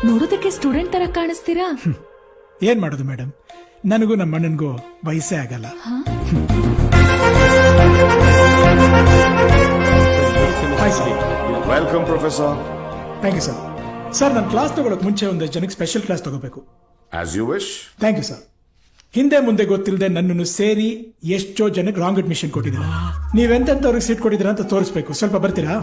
ನೋಡೋದಕ್ಕೆ ಸ್ಟೂಡೆಂಟ್ ತರ ಕಾಣಿಸ್ತೀರಾ? ಏನ್ ಮಾಡೋದು ಮೇಡಮ್, ನನಗೂ ನಮ್ಮ ಅಣ್ಣನಿಗೂ ವಯಸ್ಸೇ ಆಗಲ್ಲ. Welcome professor. Thank you sir. Sir, ನಾನು ಕ್ಲಾಸ್ ತಗೊಳಕ್ ಮುಂಚೆ ಒಂದಷ್ಟು ಜನಕ್ಕೆ ಸ್ಪೆಷಲ್ ಕ್ಲಾಸ್ ತಗೋಬೇಕು. As you wish. Thank you sir. ಹಿಂದೆ ಮುಂದೆ ಗೊತ್ತಿಲ್ಲದೆ ನನ್ನನ್ನು ಸೇರಿ ಎಷ್ಟೋ ಜನಕ್ಕೆ ರಾಂಗ್ ಅಡ್ಮಿಷನ್ ಕೊಟ್ಟಿದ್ದೀರಾ. ನೀವೆಂತೆಂತವ್ರಿಗೆ ಸೀಟ್ ಕೊಟ್ಟಿದ್ದೀರಾ ಅಂತ ತೋರಿಸ್ಬೇಕು. ಸ್ವಲ್ಪ ಬರ್ತೀರಾ?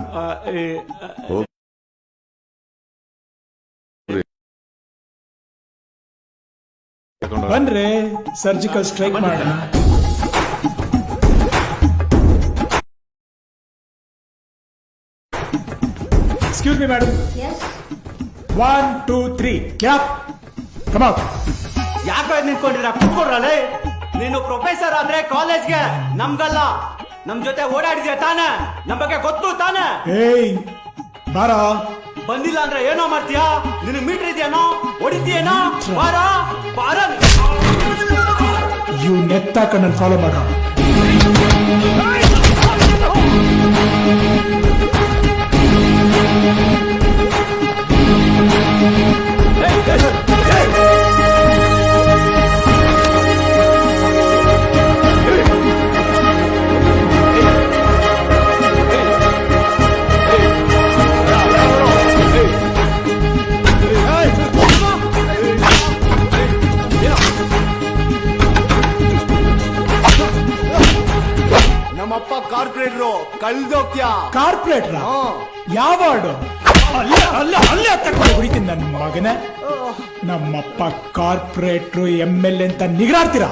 ಬನ್ರೆ, ಸರ್ಜಿಕಲ್ ಸ್ಟ್ರೈಕ್ ಮಾಡೋಣ. Excuse me madam. 1 2 3 clap. Come out. ಯಾಕೋ ನಿಂತ್ಕೊಂಡಿರ? ಕೂತ್ಕೊಡ್ರಲ್ಲ. ನೀನು ಪ್ರೊಫೆಸರ್ ಆದ್ರೆ ಕಾಲೇಜ್ಗೆ, ನಮ್ಗಲ್ಲ. ನಮ್ ಜೊತೆ ಓಡಾಡಿದ್ಯಾ ತಾನೆ? ನಮ್ ಬಗ್ಗೆ ಗೊತ್ತು ತಾನೆ? ಏಯ್ ಬಾರ. ಬಂದಿಲ್ಲ ಅಂದ್ರೆ ಏನೋ ಮಾಡ್ತೀಯಾ? ನಿನ್ ಮೀಟರ್ ಇದೆಯೇನೋ? ಹೊಡಿತೀಯೇನೋ? ಬಾರ ಬಾರ. ಇವ್ ನೆತ್ತಾಕ ನನ್ನ ಫಾಲೋ ಮಾಡ. ನಮ್ಮಪ್ಪ ಕಾರ್ಪೊರೇಟ್ರು, ಕಳ್ದೋಗ್ತ್ಯಾ? ಕಾರ್ಪೊರೇಟ್ರ? ಯಾವ ವಾರ್ಡು? ಅಲ್ಲೇ ತಗೊಂಡು ಹೊಡಿತೀನಿ ನನ್ನ ಮಗನೇ. ನಮ್ಮಪ್ಪ ಕಾರ್ಪೊರೇಟ್ರು MLA ಅಂತ ನಿಗರಾಡ್ತೀರಾ?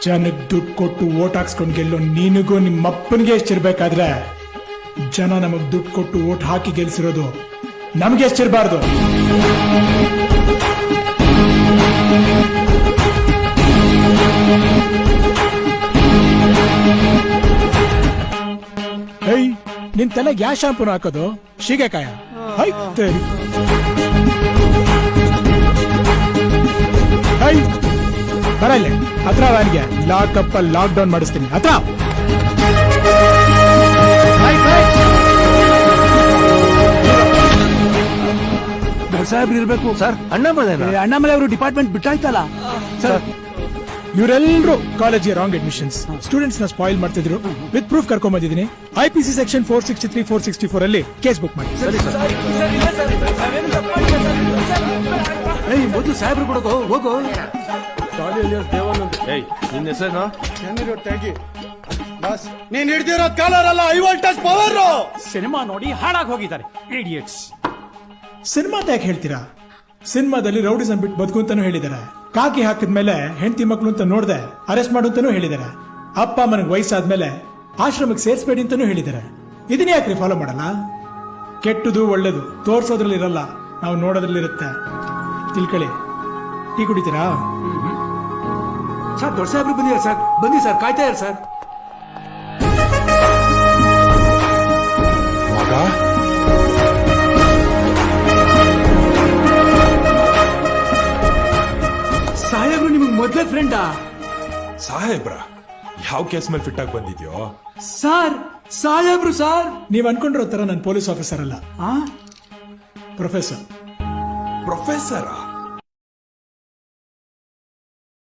ಜನಕ್ಕೆ ದುಡ್ಡು ಕೊಟ್ಟು ಓಟ್ ಹಾಕ್ಸ್ಕೊಂಡು ಗೆಲ್ಲೋ ನಿನಗೂ ನಿಮ್ಮಪ್ಪನಿಗೆ ಎಷ್ಟಿರ್ಬೇಕಾದ್ರೆ ಜನ ನಮಗ್ ದುಡ್ಡು ಕೊಟ್ಟು ಓಟ್ ಹಾಕಿ ಗೆಲ್ಸಿರೋದು ನಮ್ಗೆ ಎಷ್ಟಿರಬಾರ್ದು? ಏಯ್, ನಿನ್ ತಲೆಗೆ ಯಾವ ಶಾಂಪೂನ ಹಾಕೋದು? ಶೀಗೆಕಾಯ? ಬರಲ್ಲ ಹತ್ರ ವ್ಯಾನ್ಗೆ. ಲಾಕಪ್ ಲಾಕ್ ಡೌನ್ ಮಾಡಿಸ್ತೀನಿ. ಹತ್ರ ಸಾಹೇಬ್ರು ಇರ್ಬೇಕು ಸರ್. ಅಣ್ಣಾಮಲೈ ಅವರು ಡಿಪಾರ್ಟ್ಮೆಂಟ್ ಬಿಟ್ಟಾಯ್ತಲ್ಲ ಸರ್. ಇವರೆಲ್ಲರೂ ಕಾಲೇಜ್ಗೆ ರಾಂಗ್ ಅಡ್ಮಿಷನ್ಸ್, ಸ್ಟೂಡೆಂಟ್ಸ್ ನ ಸ್ಪಾಯಿಲ್ ಮಾಡ್ತಿದ್ರು. ವಿತ್ ಪ್ರೂಫ್ ಕರ್ಕೊಂಡ್ ಬಂದಿದ್ದೀನಿ. IPC ಸೆಕ್ಷನ್ 463 464 ಅಲ್ಲಿ ಕೇಸ್ ಬುಕ್ ಮಾಡಿ. ಮೊದಲು ಸಾಹೇಬ್ರು ಕೊಡೋದು ಹೋಗು. ನಿನ್ನ ಹೆಸರು? ನೀನ್ ಹಿಡ್ದಿರೋ ಕಾಲರ್ ಅಲ್ಲ, ಹೈ ವೋಲ್ಟೇಜ್ ಪವರ್. ಸಿನಿಮಾ ನೋಡಿ ಹಾಳಾಗಿ ಹೋಗಿದ್ದಾರೆ ಇಡಿಯಟ್ಸ್. ಸಿನಿಮಾ ಯಾಕೆ ಹೇಳ್ತೀರಾ? ಸಿನಿಮಾದಲ್ಲಿ ರೌಡಿಸಂ ಬಿಟ್ಟು ಬದುಕು ಅಂತಾನು ಹೇಳಿದ್ದಾರೆ. ಕಾಕಿ ಹಾಕಿದ್ಮೇಲೆ ಹೆಂಡತಿ ಮಕ್ಳು ಅಂತ ನೋಡ್ದೆ ಅರೆಸ್ಟ್ ಮಾಡು ಅಂತಾನು ಹೇಳಿದ್ದಾರೆ. ಅಪ್ಪ ಅಮ್ಮನಿಗೆ ವಯಸ್ಸಾದ್ಮೇಲೆ ಆಶ್ರಮಕ್ಕೆ ಸೇರ್ಸ್ಬೇಡಿ ಅಂತಾನು ಹೇಳಿದ್ದಾರೆ. ಇದನ್ನ ಯಾಕ್ರಿ ಫಾಲೋ ಮಾಡಲ್ಲ? ಕೆಟ್ಟದು ಒಳ್ಳೇದು ತೋರ್ಸೋದ್ರಲ್ಲಿ ಇರಲ್ಲ, ನಾವು ನೋಡೋದ್ರಲ್ಲಿ ಇರುತ್ತೆ. ತಿಳ್ಕೊಳ್ಳಿ. ಟೀ ಕುಡಿತೀರಾ? ಸರ್, ದೊಡ್ಡ ಸಾಹೇಬ್ರು ಬಂದಿದ್ದಾರೆ ಸರ್. ಬನ್ನಿ ಸರ್, ಕಾಯ್ತಾ ಇದ್ದಾರೆ ಸರ್. ಸಾಹೇಬ್ರು ನಿಮಗೆ ಮೊದಲೇ ಫ್ರೆಂಡಾ? ಸಾಹೇಬ್ರ ಯಾವ ಕೇಸ್ ಮೇಲೆ ಫಿಟ್ ಆಗಿ ಬಂದಿದ್ಯೋ ಸರ್? ಸಾಹೇಬ್ರು ಸರ್. ನೀವ್ ಅನ್ಕೊಂಡಿರೋ ತರ ನಾನು ಪೊಲೀಸ್ ಆಫೀಸರ್ ಅಲ್ಲ, ಪ್ರೊಫೆಸರ್. ಪ್ರೊಫೆಸರಾ?